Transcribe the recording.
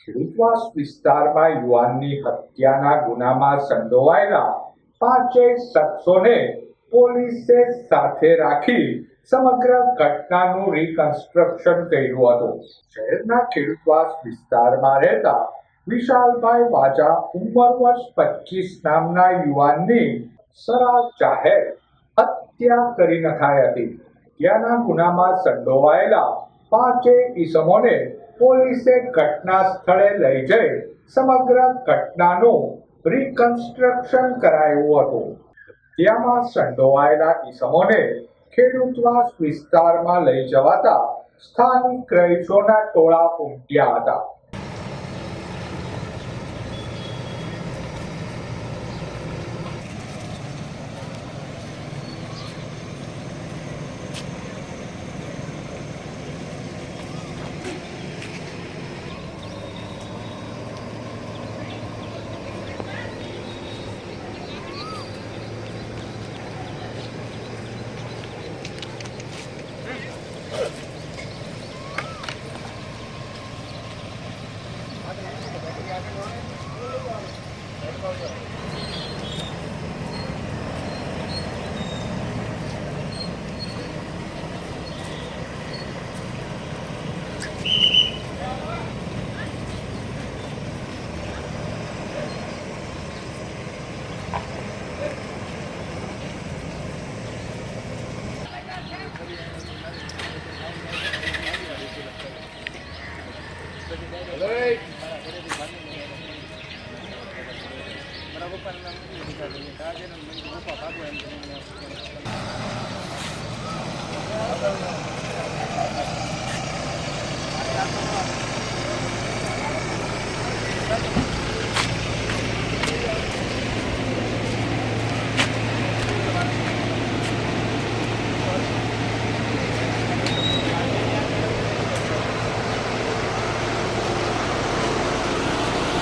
ખેડૂતવાસ વિસ્તારમાં યુવાનની હત્યાના ગુનામાં સંડોવાયેલા પાંચેય શખ્સોને પોલીસે સાથે રાખી સમગ્ર ઘટનાનું રિકન્સ્ટ્રક્શન કર્યું હતું. શહેરના ખેડૂતવાસ વિસ્તારમાં રહેતા વિશાલભાઈ વાજા ઉંમર વર્ષ 25 નામના યુવાનની સરાહ જાહેર હત્યા કરી નખાઈ હતી. હત્યાના ગુનામાં સંડોવાયેલા પાંચેય ઈસમોને પોલીસે ઘટના સ્થળે લઈ જઈ સમગ્ર ઘટનાનું રિકન્સ્ટ્રક્શન કરાયું હતું. હત્યામાં સંડોવાયેલા ઈસમોને ખેડૂતવાસ વિસ્તારમાં લઈ જવાતા સ્થાનિક રહીશોના ટોળા ઉમટ્યા હતા. બરાબર